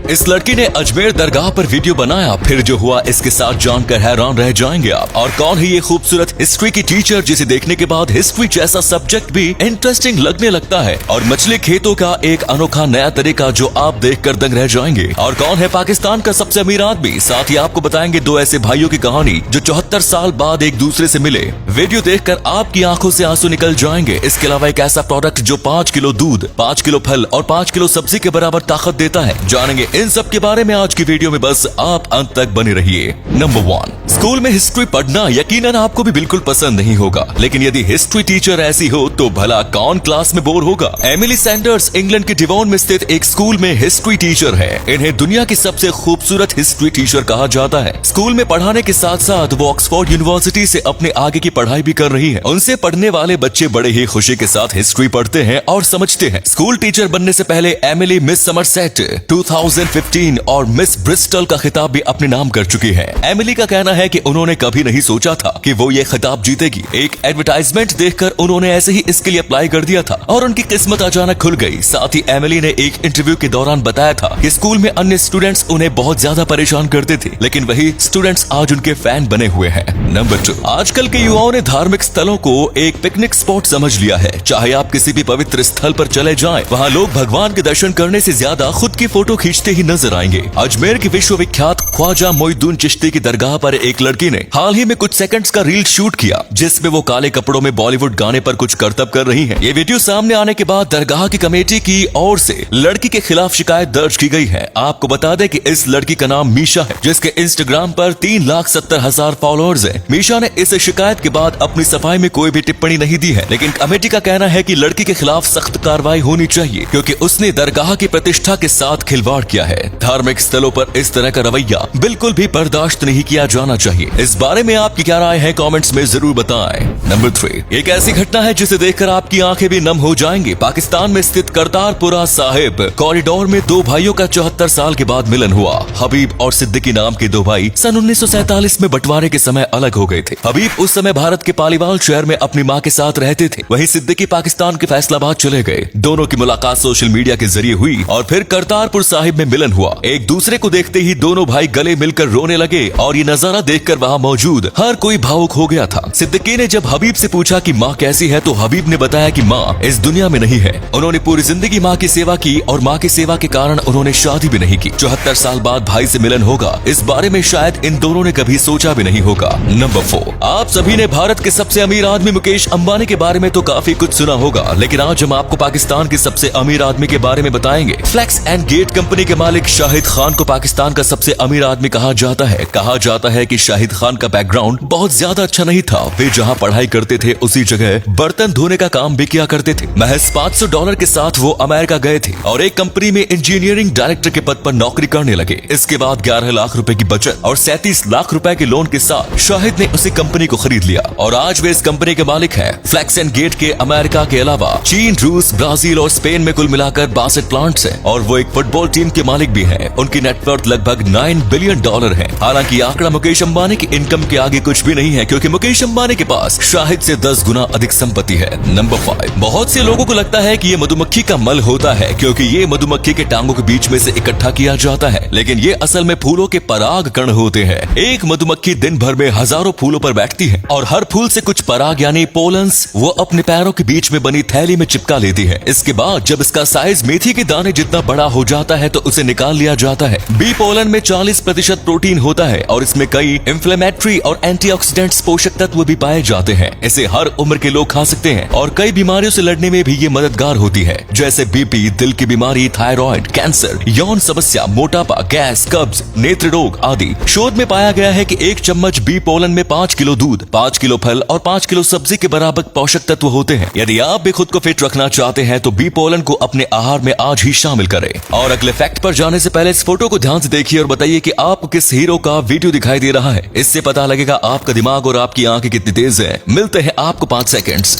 इस लड़की ने अजमेर दरगाह पर वीडियो बनाया, फिर जो हुआ इसके साथ जानकर हैरान रह जाएंगे आप। और कौन है ये खूबसूरत हिस्ट्री की टीचर जिसे देखने के बाद हिस्ट्री जैसा सब्जेक्ट भी इंटरेस्टिंग लगने लगता है, और मछली खेतों का एक अनोखा नया तरीका जो आप देखकर दंग रह जाएंगे। और कौन है पाकिस्तान का सबसे अमीर आदमी, साथ ही आपको बताएंगे दो ऐसे भाइयों की कहानी जो 74 साल बाद एक दूसरे से मिले। वीडियो देखकर आपकी आंखों से आंसू निकल जाएंगे। इसके अलावा एक ऐसा प्रोडक्ट जो 5 किलो दूध, 5 किलो फल और 5 किलो सब्जी के बराबर ताकत देता है। जानेंगे इन सब के बारे में आज की वीडियो में, बस आप अंत तक बने रहिए। नंबर 1, स्कूल में हिस्ट्री पढ़ना यकीनन आपको भी बिल्कुल पसंद नहीं होगा, लेकिन यदि हिस्ट्री टीचर ऐसी हो तो भला कौन क्लास में बोर होगा। एमिली सैंडर्स इंग्लैंड के डिवॉन में स्थित एक स्कूल में हिस्ट्री टीचर है। इन्हें दुनिया की सबसे खूबसूरत हिस्ट्री टीचर कहा जाता है। स्कूल में पढ़ाने के साथ साथ वो ऑक्सफोर्ड यूनिवर्सिटी से अपने आगे की पढ़ाई भी कर रही है। उनसे पढ़ने वाले बच्चे बड़े ही खुशी के साथ हिस्ट्री पढ़ते हैं और समझते हैं। स्कूल टीचर बनने से पहले एमिली मिस समरसेट 2015 और मिस ब्रिस्टल का खिताब भी अपने नाम कर चुकी है। एमिली का कहना है कि उन्होंने कभी नहीं सोचा था कि वो ये खिताब जीतेगी। एक एडवर्टाइजमेंट देखकर उन्होंने ऐसे ही इसके लिए अप्लाई कर दिया था और उनकी किस्मत अचानक खुल गई। साथ ही एमिली ने एक इंटरव्यू के दौरान बताया था कि स्कूल में अन्य स्टूडेंट्स उन्हें बहुत ज्यादा परेशान करते थे, लेकिन वही स्टूडेंट्स आज उनके फैन बने हुए हैं। नंबर 2, आजकल के युवाओं ने धार्मिक स्थलों को एक पिकनिक स्पॉट समझ लिया है। चाहे आप किसी भी पवित्र स्थल पर चले जाएं, वहाँ लोग भगवान के दर्शन करने से ज्यादा खुद की फोटो खींचते ही नजर आएंगे। अजमेर की विश्वविख्यात ख्वाजा मोइनुद्दीन चिश्ती की दरगाह पर एक लड़की ने हाल ही में कुछ सेकंड्स का रील शूट किया, जिसमें वो काले कपड़ों में बॉलीवुड गाने पर कुछ करतब कर रही हैं। ये वीडियो सामने आने के बाद दरगाह की कमेटी की ओर से लड़की के खिलाफ शिकायत दर्ज की गई है। आपको बता दें कि इस लड़की का नाम मीशा है, जिसके इंस्टाग्राम पर 3,70,000 फॉलोअर्स हैं। मीशा ने इस शिकायत के बाद अपनी सफाई में कोई भी टिप्पणी नहीं दी है, लेकिन कमेटी का कहना है कि लड़की के खिलाफ सख्त कार्रवाई होनी चाहिए, क्योंकि उसने दरगाह की प्रतिष्ठा के साथ खिलवाड़ किया है। धार्मिक स्थलों पर इस तरह का रवैया बिल्कुल भी बर्दाश्त नहीं किया जाना चाहिए। इस बारे में आपकी क्या राय है, कमेंट्स में जरूर बताएं। नंबर 3, एक ऐसी घटना है जिसे देखकर आपकी आंखें भी नम हो जाएंगी। पाकिस्तान में स्थित करतारपुरा साहिब कॉरिडोर में दो भाइयों का 74 साल के बाद मिलन हुआ। हबीब और सिद्दीकी नाम के दो भाई सन 1947 में बंटवारे के समय अलग हो गए थे। हबीब उस समय भारत के पालीवाल शहर में अपनी मां के साथ रहते थे, वहीं सिद्दीकी पाकिस्तान के फैसलाबाद चले गए। दोनों की मुलाकात सोशल मीडिया के जरिए हुई और फिर करतारपुर साहिब में मिलन हुआ। एक दूसरे को देखते ही दोनों भाई गले मिलकर रोने लगे और ये नजारा देखकर वहाँ मौजूद हर कोई भावुक हो गया था। सिद्दीकी ने जब हबीब से पूछा कि माँ कैसी है, तो हबीब ने बताया कि माँ इस दुनिया में नहीं है। उन्होंने पूरी जिंदगी माँ की सेवा की और माँ की सेवा के कारण उन्होंने शादी भी नहीं की। 74 साल बाद भाई से मिलन होगा, इस बारे में शायद इन दोनों ने कभी सोचा भी नहीं होगा। नंबर 4, आप सभी ने भारत के सबसे अमीर आदमी मुकेश अंबानी के बारे में तो काफी कुछ सुना होगा, लेकिन आज हम आपको पाकिस्तान के सबसे अमीर आदमी के बारे में बताएंगे। फ्लेक्स एंड गेट कंपनी के मालिक शाहिद खान को पाकिस्तान का सबसे अमीर आदमी कहा जाता है। कहा जाता है कि शाहिद खान का बैकग्राउंड बहुत ज्यादा अच्छा नहीं था। वे जहां पढ़ाई करते थे उसी जगह बर्तन धोने का काम भी किया करते थे। महज $500 के साथ वो अमेरिका गए थे और एक कंपनी में इंजीनियरिंग डायरेक्टर के पद पर नौकरी करने लगे। इसके बाद 11 लाख रुपए की बचत और 37 लाख रुपए के लोन के साथ शाहिद ने उसी कंपनी को खरीद लिया और आज वे इस कंपनी के मालिक हैं। फ्लेक्स एंड गेट के अमेरिका के अलावा चीन, रूस, ब्राजील और स्पेन में कुल मिलाकर 62 प्लांट्स हैं और वो एक फुटबॉल टीम के मालिक भी हैं। उनकी नेटवर्थ लगभग $9 बिलियन है। हालांकि आंकड़ा मुकेश अंबानी की इनकम के आगे कुछ भी नहीं है, क्योंकि मुकेश अंबानी के पास शाहिद से 10 गुना अधिक संपत्ति है। नंबर 5, बहुत से लोगों को लगता है कि ये मधुमक्खी का मल होता है, क्योंकि ये मधुमक्खी के टांगों के बीच में से इकट्ठा किया जाता है, लेकिन ये असल में फूलों के पराग कण होते हैं। एक मधुमक्खी दिन भर में हजारों फूलों पर बैठती है और हर फूल से कुछ पराग यानी पोलन्स वो अपने पैरों के बीच में बनी थैली में चिपका लेती है। इसके बाद जब इसका साइज मेथी के दाने जितना बड़ा हो जाता है तो उसे निकाल लिया जाता है। बी पोलन में 40% प्रोटीन होता है और इसमें कई इंफ्लेमेटरी और एंटीऑक्सीडेंट्स पोषक तत्व भी पाए जाते हैं। इसे हर उम्र के लोग खा सकते हैं और कई बीमारियों से लड़ने में भी ये मददगार होती है, जैसे बीपी, दिल की बीमारी, थायराइड, कैंसर, यौन समस्या, मोटापा, गैस, कब्ज, नेत्र रोग आदि। शोध में पाया गया है कि एक चम्मच बी पोलन में 5 किलो दूध, 5 किलो फल और 5 किलो सब्जी के बराबर पोषक तत्व होते हैं। यदि आप भी खुद को फिट रखना चाहते हैं तो बी पोलन को अपने आहार में आज ही शामिल करें। और अगले फैक्ट पर जाने से पहले इस फोटो को ध्यान से देखिए और बताइए कि आपको किस हीरो का वीडियो दिखाई दे रहा है। इससे पता लगेगा आपका दिमाग और आपकी आंखें कितनी तेज है। मिलते हैं आपको 5 सेकंड्स।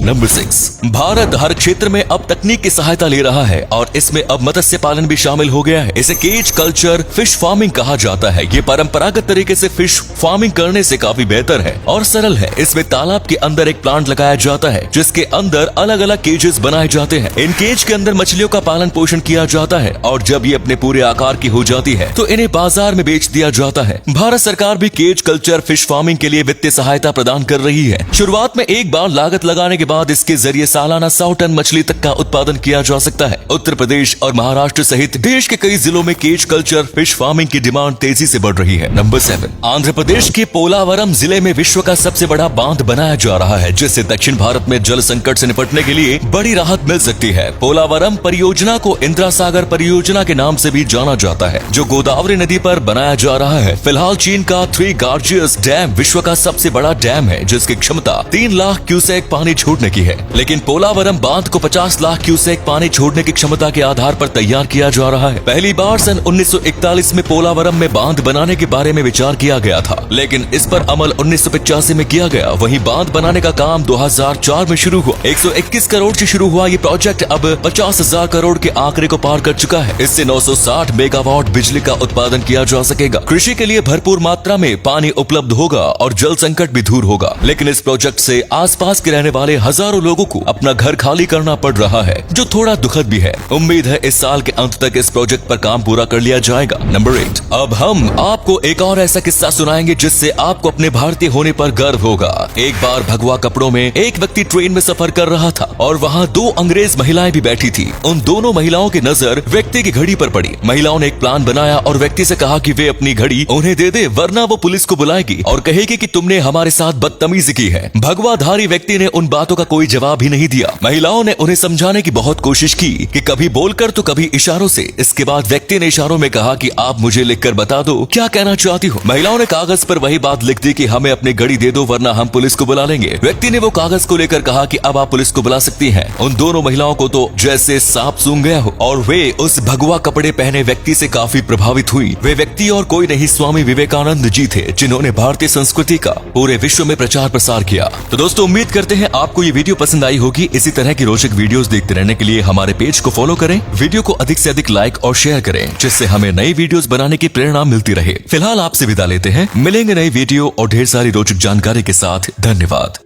नंबर 6, भारत हर क्षेत्र में अब तकनीक की सहायता ले रहा है और इसमें अब मत्स्य पालन भी शामिल हो गया है। इसे केज कल्चर फिश फार्मिंग कहा जाता है। ये परंपरागत तरीके से फिश फार्मिंग करने से काफी बेहतर है और सरल है। इसमें तालाब के अंदर एक प्लांट लगाया जाता है जिसके अंदर अलग अलग केजेस बनाए जाते हैं। इन केज के अंदर मछलियों का पालन पोषण किया जाता है और जब ये अपने पूरे आकार की हो जाती है तो इन्हें बाजार में बेच दिया जाता है। भारत सरकार भी केज कल्चर फिश फार्मिंग के लिए वित्तीय सहायता प्रदान कर रही है। शुरुआत में एक बार लागत लगाने के बाद इसके जरिए सालाना 100 टन मछली तक का उत्पादन किया जा सकता है। उत्तर प्रदेश और महाराष्ट्र सहित देश के कई जिलों में केज कल्चर फिश फार्मिंग की डिमांड तेजी से बढ़ रही है। नंबर 7, आंध्र प्रदेश के पोलावरम जिले में विश्व का सबसे बड़ा बांध बनाया जा रहा है जिससे दक्षिण भारत में जल संकट से निपटने के लिए बड़ी राहत मिल सकती है। पोलावरम परियोजना को इंदिरा सागर परियोजना के नाम से भी जाना जाता है जो गोदावरी नदी पर बनाया जा रहा है। फिलहाल चीन का 3 गार्जियस डैम विश्व का सबसे बड़ा डैम है जिसकी क्षमता 3 लाख क्यूसेक पानी छोड़ने की है, लेकिन पोलावरम बांध को 50 लाख क्यूसेक पानी छोड़ने की क्षमता के आधार पर तैयार किया जा रहा है। पहली बार सन 1941 में पोलावरम में बांध बनाने के बारे में विचार किया गया था, लेकिन इस पर अमल 1985 में किया गया। वहीं बांध बनाने का काम 2004 में शुरू हुआ। 121 करोड़ से शुरू हुआ ये प्रोजेक्ट अब 50,000 करोड़ के आंकड़े को पार कर चुका है। इससे 960 मेगावाट बिजली का उत्पादन किया जा सकेगा। कृषि के लिए भरपूर मात्रा में पानी उपलब्ध होगा और जल संकट भी दूर होगा, लेकिन इस प्रोजेक्ट से आसपास के रहने वाले हजारों लोगों को अपना घर खाली करना पड़ रहा है जो थोड़ा दुखद भी है। उम्मीद है इस साल के अंत तक इस प्रोजेक्ट पर काम पूरा कर लिया जाएगा। नंबर 8, अब हम आपको एक और ऐसा किस्सा सुनाएंगे जिससे आपको अपने भारतीय होने पर गर्व होगा। एक बार भगवा कपड़ों में एक व्यक्ति ट्रेन में सफर कर रहा था और वहाँ 2 अंग्रेज महिलाएं भी बैठी थी। उन दोनों महिलाओं की नजर व्यक्ति की घड़ी पर पड़ी। महिलाओं ने एक प्लान बनाया और व्यक्ति से कहा कि वे अपनी घड़ी उन्हें दे दे वरना वो पुलिस को बुलाएगी और कहेगी कि तुमने हमारे साथ बदतमीजी की है। भगवाधारी व्यक्ति ने उन बातों का कोई जवाब ही नहीं दिया। महिलाओं ने उन्हें समझाने की बहुत कोशिश की कि कभी बोलकर तो कभी इशारों से। इसके बाद व्यक्ति ने इशारों में कहा कि आप मुझे लिखकर बता दो क्या कहना चाहती हो। महिलाओं ने कागज पर वही बात लिख दी कि हमें अपनी घड़ी दे दो वरना हम पुलिस को बुला लेंगे। व्यक्ति ने वो कागज को लेकर कहा कि अब आप पुलिस को बुला सकती हैं। उन दोनों महिलाओं को तो जैसे सांप सूंघ गया हो और वे उस भगवा कपड़े पहने व्यक्ति से काफी प्रभावित हुई। वे व्यक्ति और कोई नहीं स्वामी विवेकानंद जी थे जिन्होंने भारतीय संस्कृति का पूरे विश्व में प्रचार प्रसार किया। तो दोस्तों उम्मीद करते हैं आपको ये वीडियो पसंद आई होगी। इसी तरह की रोचक वीडियोस देखते रहने के लिए हमारे पेज को फॉलो करें, वीडियो को अधिक से अधिक लाइक और शेयर करें जिससे हमें नई वीडियोस बनाने की प्रेरणा मिलती रहे। फिलहाल आपसे विदा लेते हैं, मिलेंगे नई वीडियो और ढेर सारी रोचक जानकारी के साथ। धन्यवाद।